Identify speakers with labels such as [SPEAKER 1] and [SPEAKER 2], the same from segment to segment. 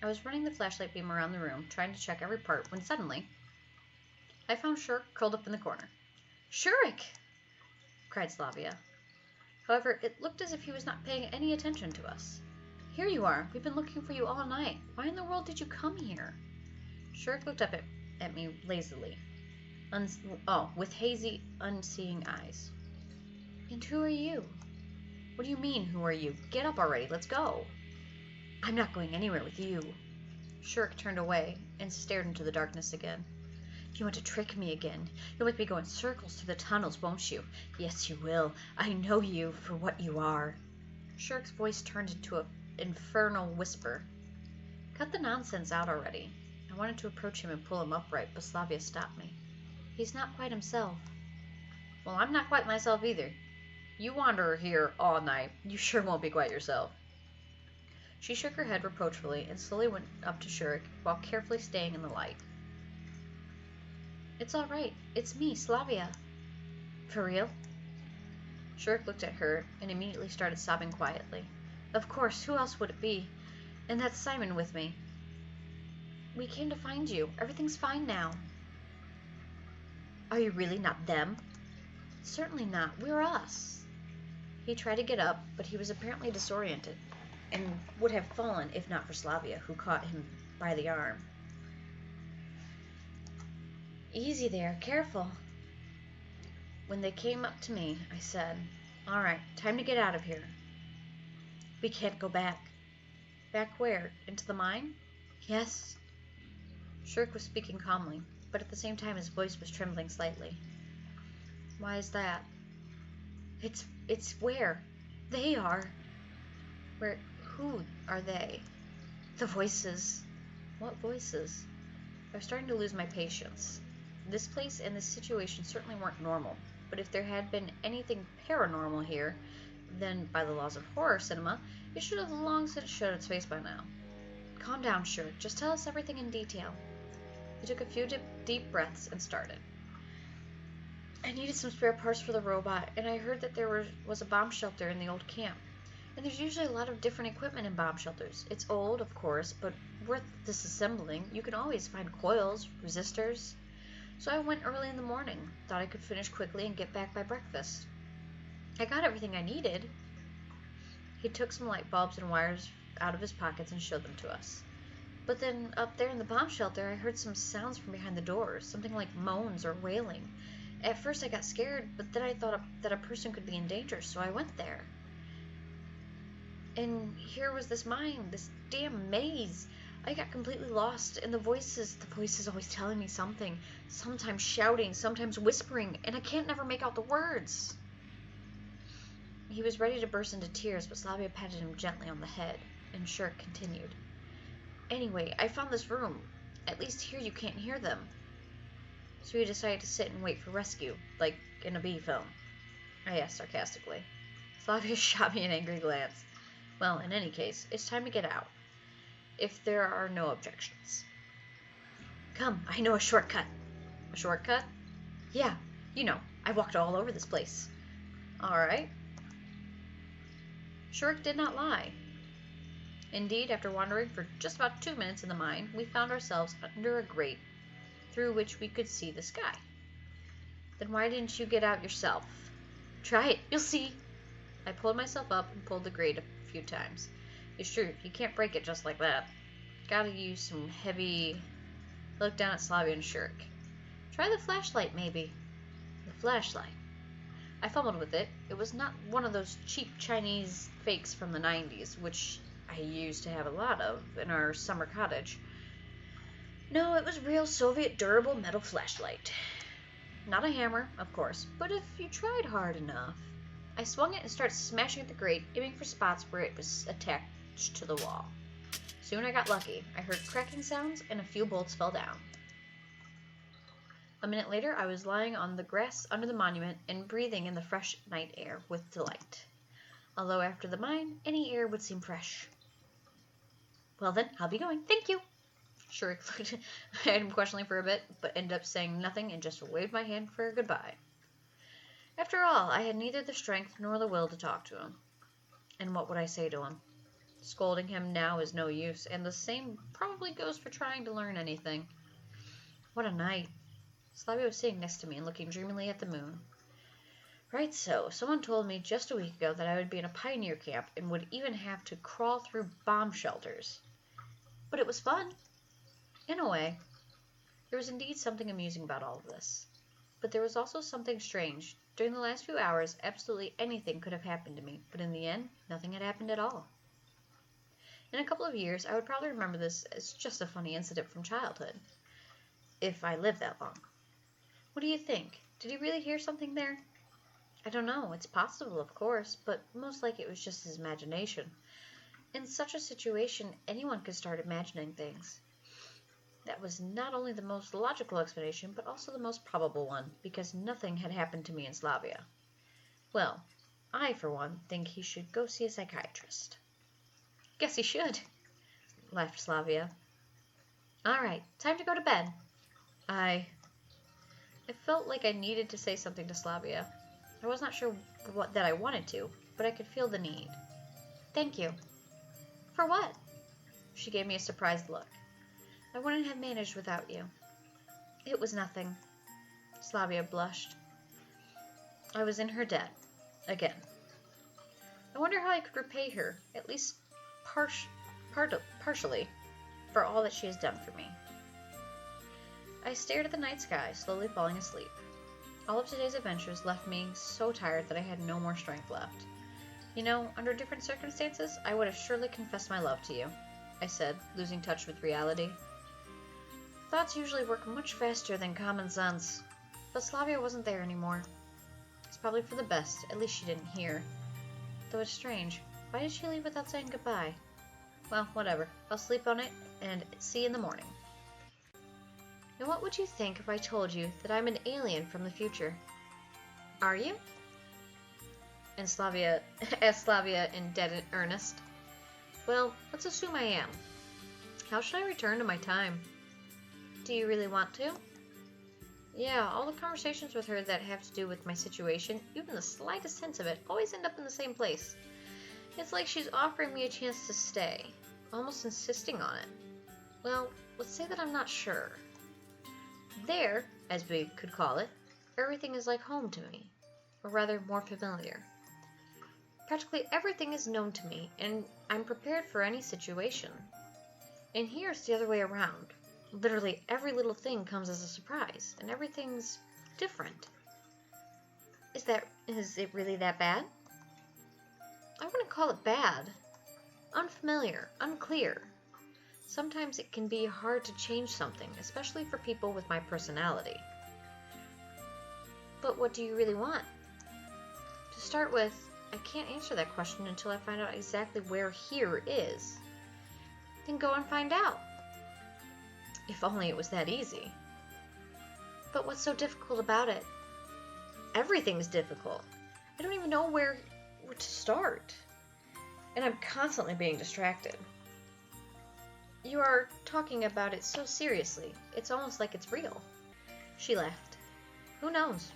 [SPEAKER 1] I was running the flashlight beam around the room, trying to check every part, when suddenly I found Shirk curled up in the corner. "Shurik!" cried Slavya. However, it looked as if he was not paying any attention to us. "Here you are. We've been looking for you all night. Why in the world did you come here?" Shirk looked up at me lazily, with hazy, unseeing eyes. "And who are you?" "What do you mean, who are you? Get up already. Let's go." "I'm not going anywhere with you." Shirk turned away and stared into the darkness again. "You want to trick me again. You'll make me go in circles through the tunnels, won't you? Yes, you will. I know you for what you are." Shirk's voice turned into an infernal whisper. "Cut the nonsense out already." I wanted to approach him and pull him upright, but Slavia stopped me. "He's not quite himself." "Well, I'm not quite myself either. You wander here all night. You sure won't be quite yourself." She shook her head reproachfully and slowly went up to Shirk while carefully staying in the light. "It's all right. It's me, Slavia." "For real?" Shirk looked at her and immediately started sobbing quietly. "Of course, who else would it be? And that's Simon with me." "We came to find you. Everything's fine now." "Are you really not them?" "Certainly not. We're us." He tried to get up, but he was apparently disoriented, and would have fallen if not for Slavia, who caught him by the arm. "Easy there. Careful." When they came up to me, I said, "All right, time to get out of here." "We can't go back." "Back where? Into the mine?" "Yes." Shirk was speaking calmly, but at the same time his voice was trembling slightly. "Why is that?" It's where they are." "Where? Who are they?" "The voices." "What voices?" I was starting to lose my patience. This place and this situation certainly weren't normal, but if there had been anything paranormal here, then, by the laws of horror cinema, it should have long since showed its face by now. "Calm down, Shirk. Just tell us everything in detail." He took a few deep breaths and started. "I needed some spare parts for the robot, and I heard that there was a bomb shelter in the old camp. And there's usually a lot of different equipment in bomb shelters. It's old, of course, but worth disassembling. You can always find coils, resistors. So I went early in the morning, thought I could finish quickly and get back by breakfast. I got everything I needed." He took some light bulbs and wires out of his pockets and showed them to us. "But then, up there in the bomb shelter, I heard some sounds from behind the doors, something like moans or wailing. At first I got scared, but then I thought that a person could be in danger, so I went there. And here was this mine, this damn maze. I got completely lost, and the voices always telling me something, sometimes shouting, sometimes whispering, and I can't never make out the words." He was ready to burst into tears, but Slavia patted him gently on the head, and Shirk continued. "Anyway, I found this room. At least here you can't hear them." "So you decided to sit and wait for rescue, like in a B film?" I asked sarcastically. Slavia shot me an angry glance. "Well, in any case, it's time to get out, if there are no objections." "Come, I know a shortcut." "A shortcut?" "Yeah, you know, I walked all over this place." "All right." Shirk did not lie. Indeed, after wandering for just about 2 minutes in the mine, we found ourselves under a grate, through which we could see the sky. "Then why didn't you get out yourself?" "Try it, you'll see." I pulled myself up and pulled the grate a few times. It's true, you can't break it just like that. Gotta use some heavy... I looked down at Slavia and Shirk. "Try the flashlight, maybe." "The flashlight?" I fumbled with it. It was not one of those cheap Chinese fakes from the 90s, which I used to have a lot of in our summer cottage. No, it was real Soviet durable metal flashlight. Not a hammer, of course, but if you tried hard enough. I swung it and started smashing at the grate, aiming for spots where it was attached to the wall. Soon I got lucky. I heard cracking sounds, and a few bolts fell down. A minute later, I was lying on the grass under the monument and breathing in the fresh night air with delight. Although after the mine, any air would seem fresh. "Well then, I'll be going. Thank you." Shirk looked at him questioningly for a bit, but ended up saying nothing and just waved my hand for goodbye. After all, I had neither the strength nor the will to talk to him. And what would I say to him? Scolding him now is no use, and the same probably goes for trying to learn anything. What a night. Slavia was sitting next to me and looking dreamily at the moon. Right so, someone told me just a week ago that I would be in a pioneer camp and would even have to crawl through bomb shelters. But it was fun. In a way. There was indeed something amusing about all of this. But there was also something strange. During the last few hours, absolutely anything could have happened to me, but in the end, nothing had happened at all. In a couple of years, I would probably remember this as just a funny incident from childhood. If I lived that long. What do you think? Did he really hear something there? I don't know. It's possible, of course, but most likely it was just his imagination. In such a situation, anyone could start imagining things. That was not only the most logical explanation, but also the most probable one, because nothing had happened to me in Slavia. Well, I, for one, think he should go see a psychiatrist. Guess he should, laughed Slavia. All right, time to go to bed. I felt like I needed to say something to Slavia. I was not sure that I wanted to, but I could feel the need. Thank you. For what? She gave me a surprised look. I wouldn't have managed without you. It was nothing. Slavia blushed. I was in her debt. Again. I wonder how I could repay her, at least partially, for all that she has done for me. I stared at the night sky, slowly falling asleep. All of today's adventures left me so tired that I had no more strength left. You know, under different circumstances, I would have surely confessed my love to you, I said, losing touch with reality. Thoughts usually work much faster than common sense, but Slavia wasn't there anymore. It's probably for the best, at least she didn't hear. Though it's strange, why did she leave without saying goodbye? Well, whatever, I'll sleep on it, and see you in the morning. Now what would you think if I told you that I'm an alien from the future? Are you? And asked Slavia in dead earnest. Well, let's assume I am. How should I return to my time? Do you really want to? Yeah, all the conversations with her that have to do with my situation, even the slightest sense of it, always end up in the same place. It's like she's offering me a chance to stay, almost insisting on it. Well, let's say that I'm not sure. There, as we could call it, everything is like home to me, or rather more familiar. Practically everything is known to me, and I'm prepared for any situation. And here it's the other way around. Literally every little thing comes as a surprise, and everything's different. Is it really that bad? I wouldn't call it bad. Unfamiliar, unclear. Sometimes it can be hard to change something, especially for people with my personality. But what do you really want? To start with, I can't answer that question until I find out exactly where here is. Then go and find out. If only it was that easy. But what's so difficult about it? Everything's difficult. I don't even know where to start. And I'm constantly being distracted. You are talking about it so seriously. It's almost like it's real. She laughed. Who knows?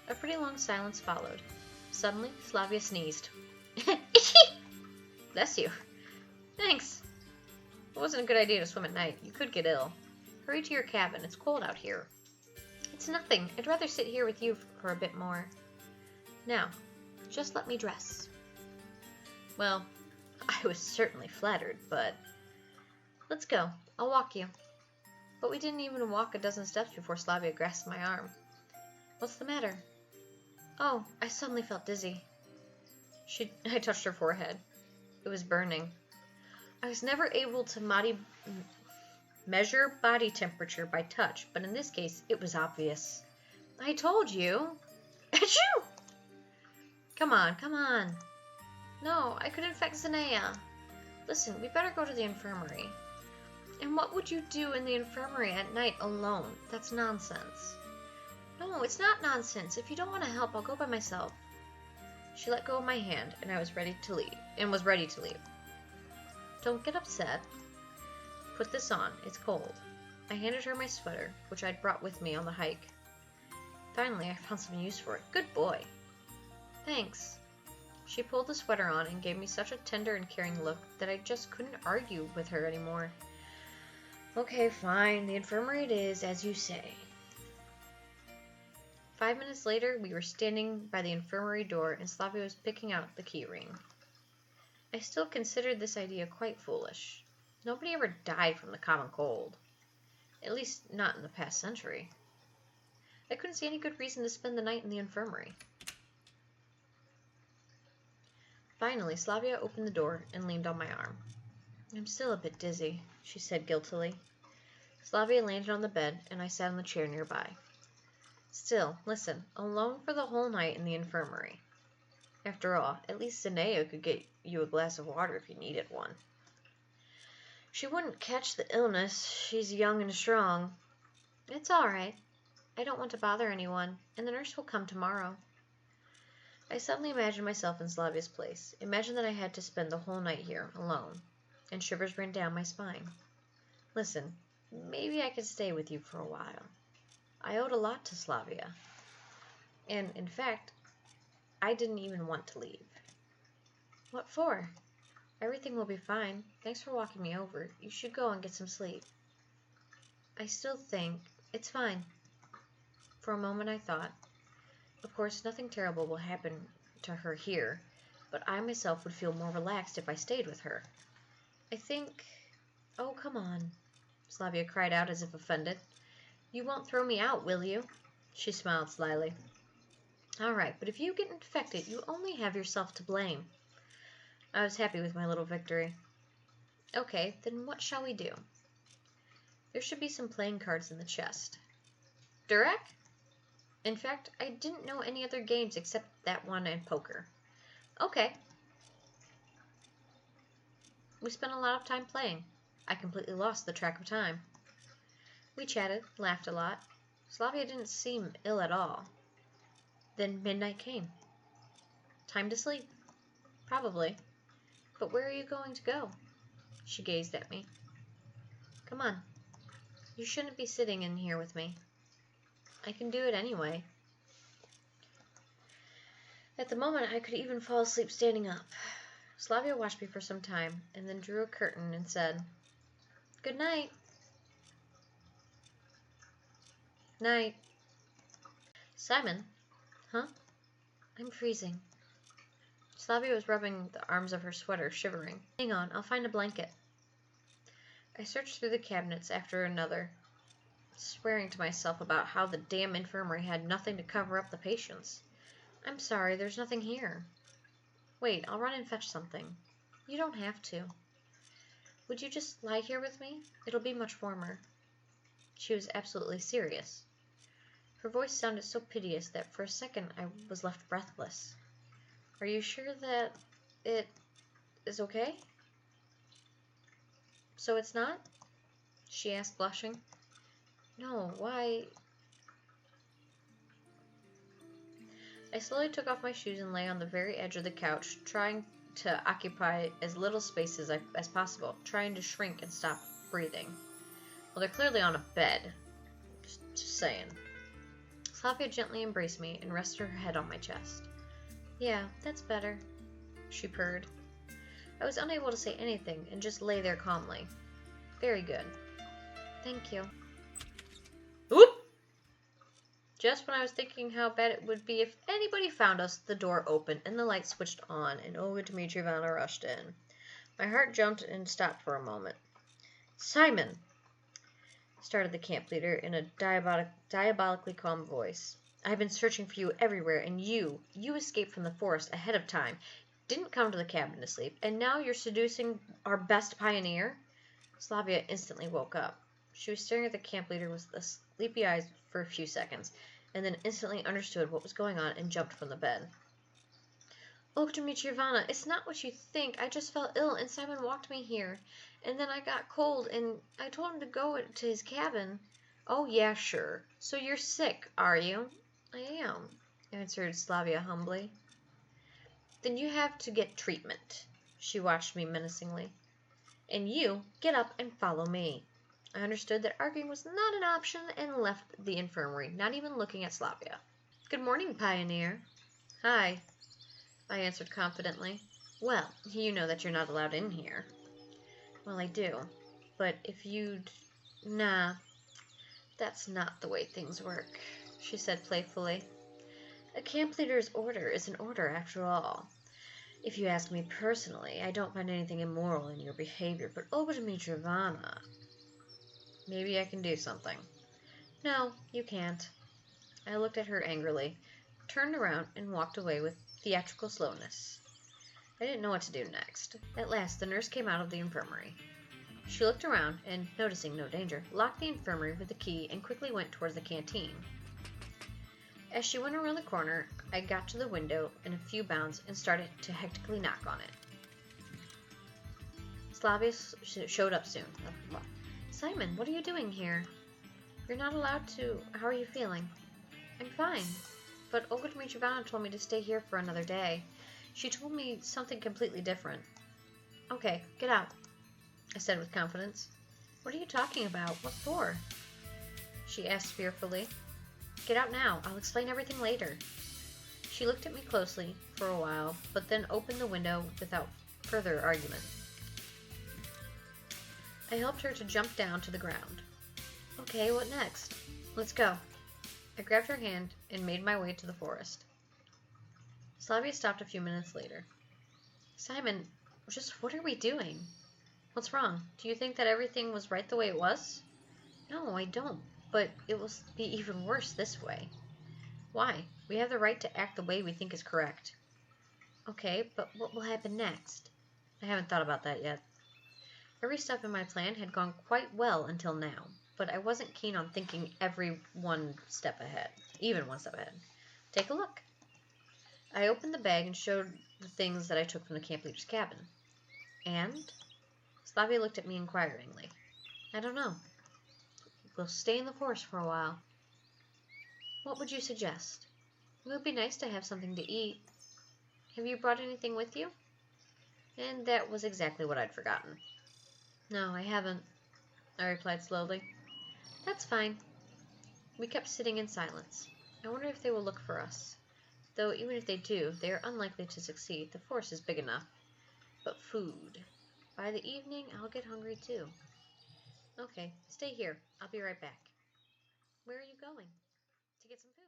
[SPEAKER 1] A pretty long silence followed. Suddenly, Slavia sneezed. Bless you. Thanks. It wasn't a good idea to swim at night. You could get ill. Hurry to your cabin. It's cold out here. It's nothing. I'd rather sit here with you for a bit more. Now, just let me dress. Well, I was certainly flattered, but... Let's go. I'll walk you. But we didn't even walk a dozen steps before Slavia grasped my arm. What's the matter? Oh, I suddenly felt dizzy. I touched her forehead. It was burning. I was never able to measure body temperature by touch, but in this case, it was obvious. I told you. Achoo! Come on. No, I could infect Zanea. Listen, we better go to the infirmary. And what would you do in the infirmary at night alone? That's nonsense. No, it's not nonsense. If you don't want to help, I'll go by myself. She let go of my hand, and I was ready to leave. Don't get upset. Put this on. It's cold. I handed her my sweater, which I'd brought with me on the hike. Finally, I found some use for it. Good boy. Thanks. She pulled the sweater on and gave me such a tender and caring look that I just couldn't argue with her anymore. Okay, fine. The infirmary it is, as you say. 5 minutes later, we were standing by the infirmary door and Slavia was picking out the key ring. I still considered this idea quite foolish. Nobody ever died from the common cold. At least, not in the past century. I couldn't see any good reason to spend the night in the infirmary. Finally, Slavia opened the door and leaned on my arm. I'm still a bit dizzy, she said guiltily. Slavia landed on the bed, and I sat on the chair nearby. Still, listen, alone for the whole night in the infirmary. After all, at least Zinea could get you a glass of water if you needed one. She wouldn't catch the illness. She's young and strong. It's all right. I don't want to bother anyone, and the nurse will come tomorrow. I suddenly imagined myself in Slavia's place. Imagined that I had to spend the whole night here, alone, and shivers ran down my spine. Listen, maybe I could stay with you for a while. I owed a lot to Slavia. And, in fact, I didn't even want to leave. What for? Everything will be fine. Thanks for walking me over. You should go and get some sleep. I still think it's fine. For a moment I thought, of course, nothing terrible will happen to her here, but I myself would feel more relaxed if I stayed with her. I think... Oh, come on, Slavia cried out as if offended. You won't throw me out, will you? She smiled slyly. All right, but if you get infected, you only have yourself to blame. I was happy with my little victory. Okay, then what shall we do? There should be some playing cards in the chest. Durek? In fact, I didn't know any other games except that one and poker. Okay. We spent a lot of time playing. I completely lost the track of time. We chatted, laughed a lot. Slavia didn't seem ill at all. Then midnight came. Time to sleep. Probably. But where are you going to go? She gazed at me. Come on. You shouldn't be sitting in here with me. I can do it anyway. At the moment, I could even fall asleep standing up. Slavia watched me for some time, and then drew a curtain and said, Good night. Night. Simon? Huh? I'm freezing. Slavia was rubbing the arms of her sweater, shivering. Hang on, I'll find a blanket. I searched through the cabinets after another, swearing to myself about how the damn infirmary had nothing to cover up the patients. I'm sorry, there's nothing here. Wait, I'll run and fetch something. You don't have to. Would you just lie here with me? It'll be much warmer. She was absolutely serious. Her voice sounded so piteous that for a second I was left breathless. Are you sure that it is okay? So it's not? She asked, blushing. No, why? I slowly took off my shoes and lay on the very edge of the couch, trying to occupy as little space as possible, trying to shrink and stop breathing. Well, they're clearly on a bed. Just saying. Slavia gently embraced me and rested her head on my chest. Yeah, that's better, she purred. I was unable to say anything and just lay there calmly. Very good. Thank you. Oop! Just when I was thinking how bad it would be if anybody found us, the door opened and the light switched on and Olga Dmitrievna rushed in. My heart jumped and stopped for a moment. Simon, started the camp leader in a diabolically calm voice. I've been searching for you everywhere, and you escaped from the forest ahead of time, didn't come to the cabin to sleep, and now you're seducing our best pioneer? Slavia instantly woke up. She was staring at the camp leader with sleepy eyes for a few seconds, and then instantly understood what was going on and jumped from the bed. Olga Dmitrievna, it's not what you think. I just felt ill, and Simon walked me here, and then I got cold, and I told him to go to his cabin. Oh, yeah, sure. So you're sick, are you? I am, answered Slavia humbly. Then you have to get treatment. She watched me menacingly. And you, get up and follow me. I understood that arguing was not an option and left the infirmary, not even looking at Slavia. Good morning, pioneer. Hi. I answered confidently. Well, you know that you're not allowed in here. Well, I do. But if you'd... Nah, that's not the way things work, she said playfully. A camp leader's order is an order after all. If you ask me personally, I don't find anything immoral in your behavior, but over to meet Ravana. Maybe I can do something. No, you can't. I looked at her angrily, turned around, and walked away with theatrical slowness. I didn't know what to do next. At last, the nurse came out of the infirmary. She looked around and, noticing no danger, locked the infirmary with the key and quickly went towards the canteen. As she went around the corner, I got to the window in a few bounds and started to hectically knock on it. Slavya showed up soon. Simon, what are you doing here? You're not allowed to. How are you feeling? I'm fine, but Olga Dmitrievna told me to stay here for another day. She told me something completely different. Okay, get out, I said with confidence. What are you talking about? What for? She asked fearfully. Get out now. I'll explain everything later. She looked at me closely for a while, but then opened the window without further argument. I helped her to jump down to the ground. Okay, what next? Let's go. I grabbed her hand and made my way to the forest. Slavia stopped a few minutes later. Simon, just what are we doing? What's wrong? Do you think that everything was right the way it was? No, I don't, but it will be even worse this way. Why? We have the right to act the way we think is correct. Okay, but what will happen next? I haven't thought about that yet. Every step in my plan had gone quite well until now, but I wasn't keen on thinking every one step ahead, even one step ahead. Take a look. I opened the bag and showed the things that I took from the camp leader's cabin. And? Slavia looked at me inquiringly. I don't know. We'll stay in the forest for a while. What would you suggest? It would be nice to have something to eat. Have you brought anything with you? And that was exactly what I'd forgotten. No, I haven't, I replied slowly. That's fine. We kept sitting in silence. I wonder if they will look for us. Though even if they do, they are unlikely to succeed. The forest is big enough. But food. By the evening, I'll get hungry too. Okay, stay here. I'll be right back. Where are you going? To get some food.